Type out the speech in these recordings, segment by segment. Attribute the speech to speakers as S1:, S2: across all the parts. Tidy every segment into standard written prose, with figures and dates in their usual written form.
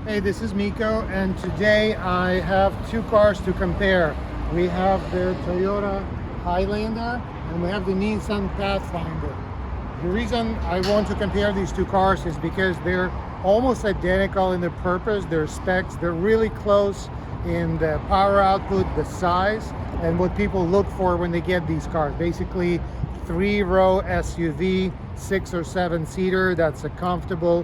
S1: Hey, this is Miko, and today I have two cars to compare. We have the Toyota Highlander and we have the Nissan Pathfinder. The reason I want to compare these two cars is because they're almost identical in their purpose, their specs. They're really close in the power output, the size, and what people look for when they get these cars. Basically, 3-row SUV, 6 or 7 seater. That's a comfortable,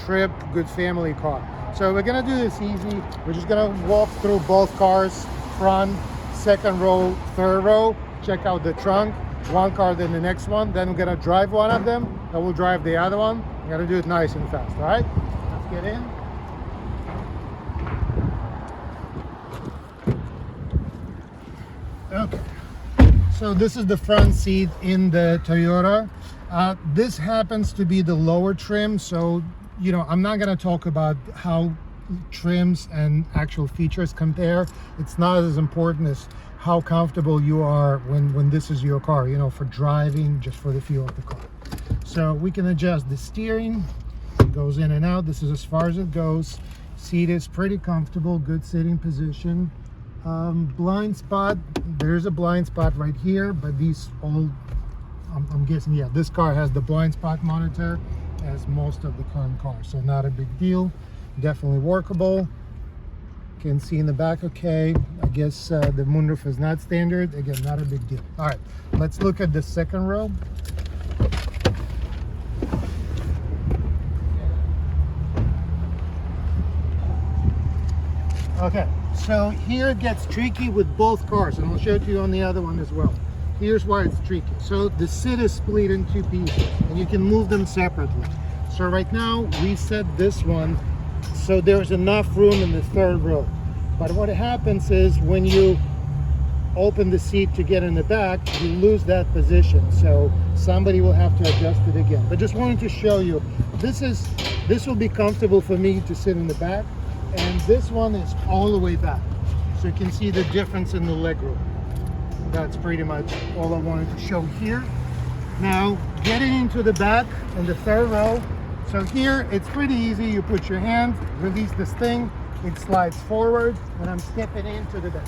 S1: trip, good family car. So we're gonna do this easy. We're just gonna walk through both cars, front, second row, third row, check out the trunk, one car then the next one, then we're gonna drive one of them, then we'll drive the other one. We're gonna do it nice and fast, all right? Let's get in. Okay, so this is the front seat in the Toyota. This happens to be the lower trim, so I'm not going to talk about how trims and actual features compare. It's not as important as how comfortable you are when this is your car, for driving, just for the feel of the car. So we can adjust the steering. It goes in and out. This is as far as it goes. Seat is pretty comfortable, good sitting position. Blind spot, there's a blind spot right here, but these all, I'm guessing, yeah, this car has the blind spot monitor as most of the current cars, so not a big deal. Definitely workable. Can see in the back okay. I guess the moonroof is not standard. Again, not a big deal. All right, let's look at the second row. Okay, so here it gets tricky with both cars, and I'll show it to you on the other one as well. Here's why it's tricky. So the seat is split in two pieces, and you can move them separately. So right now, we set this one so there's enough room in the third row. But what happens is when you open the seat to get in the back, you lose that position. So somebody will have to adjust it again. But just wanted to show you, this will be comfortable for me to sit in the back. And this one is all the way back. So you can see the difference in the legroom. That's pretty much all I wanted to show here. Now, getting into the back in the third row. So here, it's pretty easy. You put your hand, release this thing, it slides forward, and I'm stepping into the back.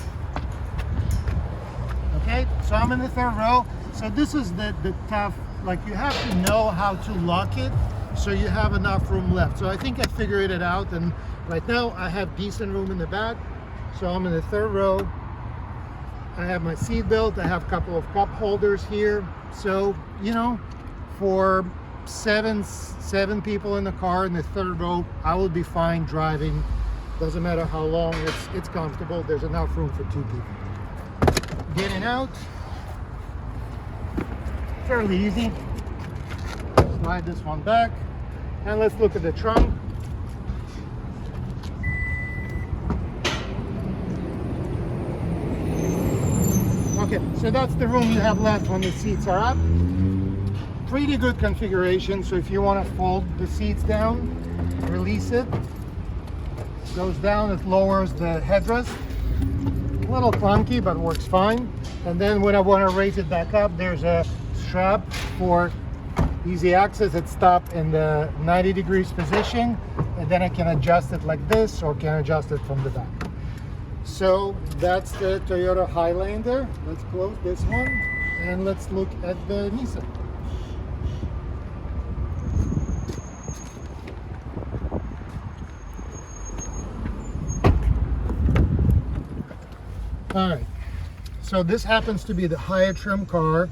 S1: Okay, so I'm in the third row. So this is the tough, you have to know how to lock it so you have enough room left. So I think I figured it out, and right now I have decent room in the back. So I'm in the third row. I have my seat belt. I have a couple of cup holders here. So, for seven people in the car in the third row, I will be fine driving. Doesn't matter how long, it's comfortable. There's enough room for 2 people. Getting out, fairly easy. Slide this one back. And let's look at the trunk. Okay, so that's the room you have left when the seats are up. Pretty good configuration, so if you want to fold the seats down, release it. Goes down, it lowers the headrest. A little clunky, but works fine. And then when I want to raise it back up, there's a strap for easy access. It's stopped in the 90 degrees position, and then I can adjust it like this or can adjust it from the back. So that's the Toyota Highlander. Let's close this one and let's look at the Nissan. All right, so this happens to be the higher trim car.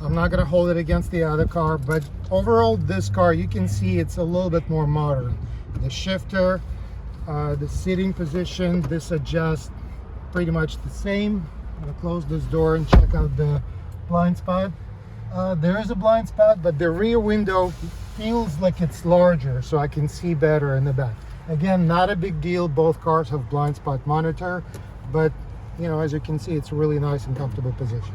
S1: I'm not gonna hold it against the other car, but overall this car, you can see it's a little bit more modern. The shifter, the sitting position, this adjusts pretty much the same. I'm gonna close this door and check out the blind spot. There is a blind spot, but the rear window feels like it's larger, so I can see better in the back. Again, not a big deal. Both cars have blind spot monitor, but as you can see, it's a really nice and comfortable position.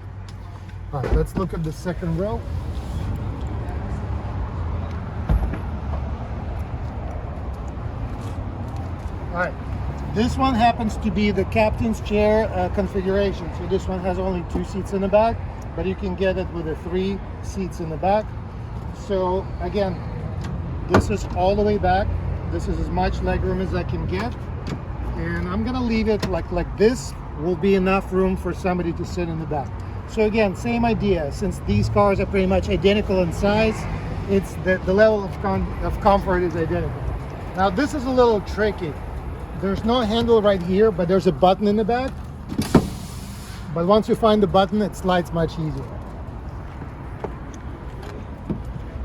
S1: All right, let's look at the second row. All right, this one happens to be the captain's chair configuration. So this one has only 2 seats in the back, but you can get it with the 3 seats in the back. So again, this is all the way back. This is as much legroom as I can get. And I'm gonna leave it like this will be enough room for somebody to sit in the back. So again, same idea. Since these cars are pretty much identical in size, it's the level of comfort is identical. Now this is a little tricky. There's no handle right here, but there's a button in the back. But once you find the button, it slides much easier.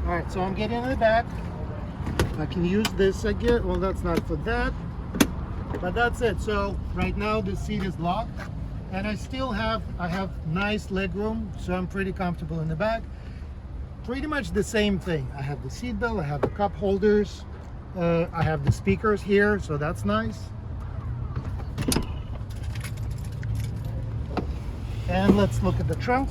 S1: All right, so I'm getting in the back. I can use this again. Well, that's not for that, but that's it. So right now the seat is locked, and I have nice leg room, so I'm pretty comfortable in the back. Pretty much the same thing. I have the seat belt, I have the cup holders, I have the speakers here, so that's nice. And let's look at the trunk.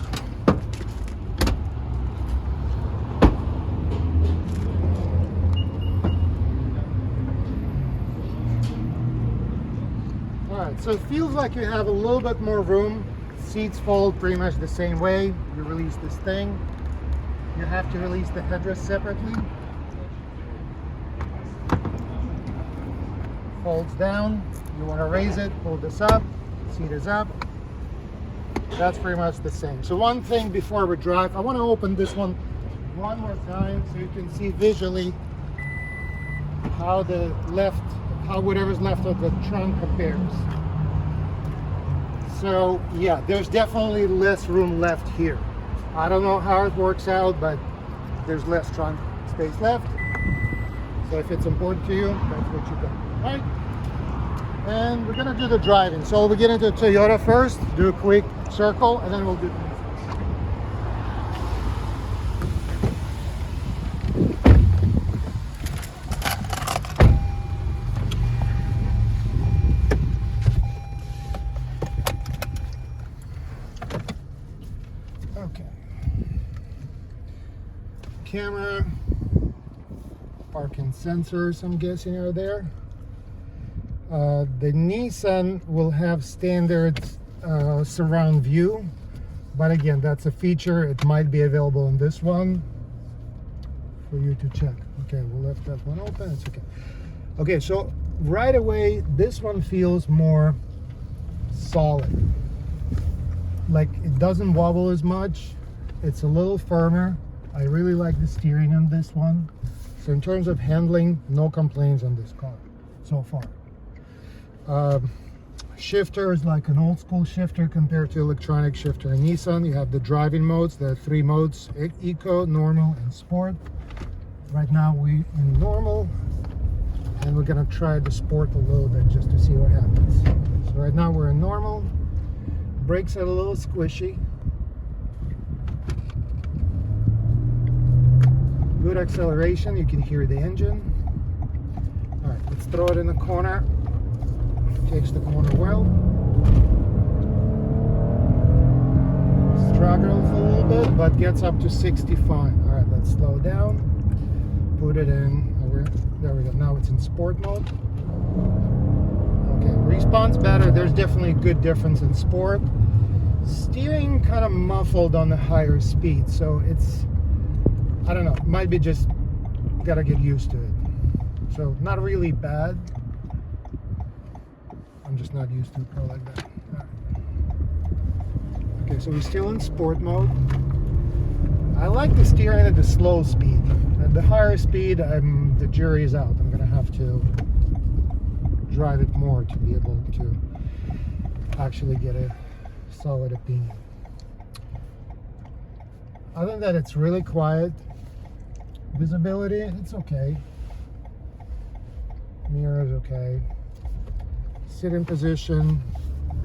S1: Alright, so it feels like you have a little bit more room. Seats fold pretty much the same way. You release this thing. You have to release the headrest separately. Folds down. You want to raise it, pull this up. Seat is up. That's pretty much the same. So one thing before we drive, I want to open this one more time so you can see visually how whatever's left of the trunk compares. So yeah, there's definitely less room left here. I don't know how it works out, but there's less trunk space left. So if it's important to you, that's what you got. All right. And we're gonna do the driving. So we'll get into Toyota first, do a quick circle, and then we'll do okay. Camera, parking sensors, I'm guessing, are there. The Nissan will have standard surround view, but again, that's a feature. It might be available in this one for you to check. Okay, we'll left that one open. It's okay. Okay, so right away, this one feels more solid. Like it doesn't wobble as much. It's a little firmer. I really like the steering on this one. So in terms of handling, no complaints on this car so far. Shifter is like an old school shifter compared to electronic shifter in Nissan. You have the driving modes. There are 3 modes: Eco, Normal, and Sport. Right now we in Normal, and we're gonna try the Sport a little bit just to see what happens. So right now we're in Normal. Brakes are a little squishy. Good acceleration. You can hear the engine. All right, let's throw it in the corner. Takes the corner well. Struggles a little bit, but gets up to 65. All right, let's slow down. Put it in. There we go. Now it's in sport mode. Okay, responds better. There's definitely a good difference in sport. Steering kind of muffled on the higher speed, so it's, I don't know, might be just gotta get used to it. So not really bad. I'm just not used to a car like that. Right. Okay, so we're still in sport mode. I like the steering at the slow speed. At the higher speed, the jury's out. I'm gonna have to drive it more to be able to actually get a solid opinion. Other than that, it's really quiet. Visibility, it's okay. Mirror is okay. Sitting position,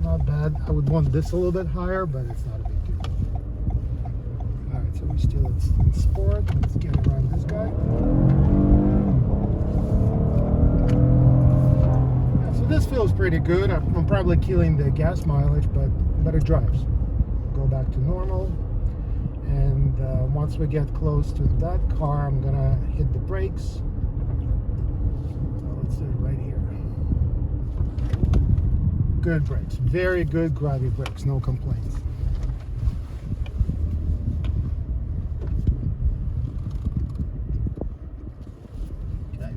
S1: not bad. I would want this a little bit higher, but it's not a big deal. All right, so we're still in sport. Let's get around this guy. Yeah, so this feels pretty good. I'm probably killing the gas mileage, but it drives. Go back to normal. And once we get close to that car, I'm gonna hit the brakes. Let's do it right here. Good brakes, very good grabby brakes, no complaints. Okay,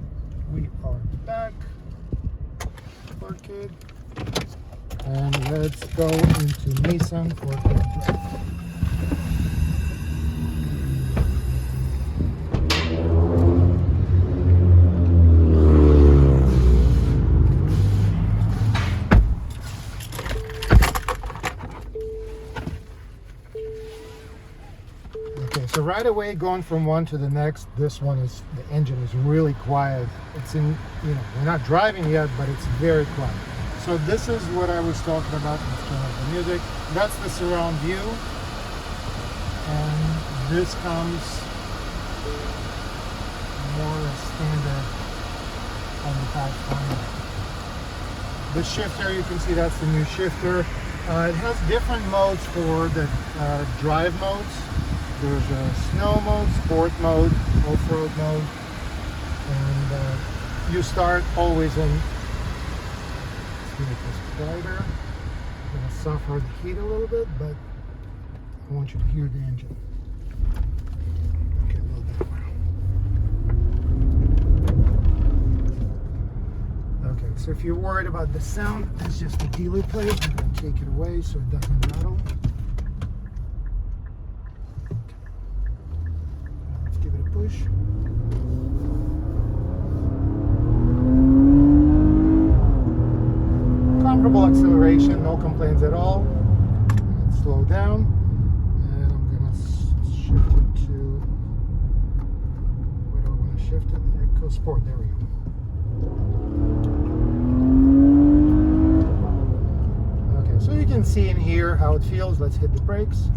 S1: we are Kid. And let's go into Nissan for a quick drive. Okay, so right away going from one to the next, this one is, the engine is really quiet. It's in, you know, we're not driving yet, but it's very quiet. So this is what I was talking about. Let's turn off the music. That's the surround view. And this comes more as standard on the Pathfinder. The shifter, you can see that's the new shifter. It has different modes for the drive modes. There's a snow mode, sport mode, off-road mode. And you start always in quieter. I'm going to suffer the heat a little bit, but I want you to hear the engine. Okay, a little bit more. Okay, so if you're worried about the sound, it's just a dealer plate. I'm going to take it away so it doesn't rattle. Okay. Let's give it a push. Comfortable acceleration, no complaints at all. Let's slow down, and I'm gonna shift it to, where do I want to shift it? There it goes, sport, there we go. Okay, so you can see in here how it feels. Let's hit the brakes.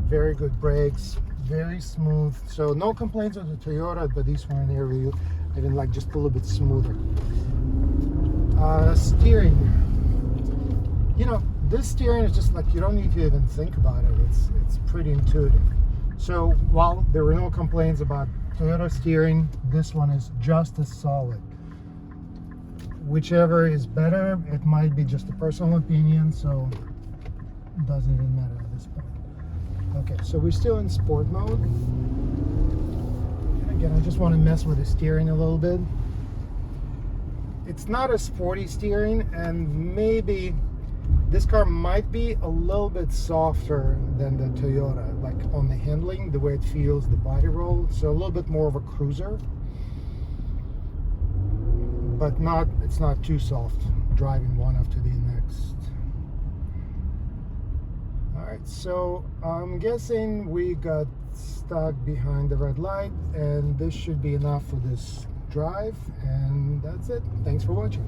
S1: Very good brakes, very smooth. So no complaints on the Toyota, but these one here, I didn't like, just a little bit smoother. Steering, you know, this steering is just like, you don't need to even think about it. It's pretty intuitive. So while there were no complaints about Toyota steering, this one is just as solid. Whichever is better, it might be just a personal opinion, so it doesn't even matter at this point. Okay, so we're still in sport mode. And again, I just want to mess with the steering a little bit. It's not a sporty steering, and maybe this car might be a little bit softer than the Toyota, like on the handling, the way it feels, the body roll. So a little bit more of a cruiser, but it's not too soft, driving one after the next. All right, so I'm guessing we got stuck behind the red light, and this should be enough for this drive, and that's it. Thanks for watching.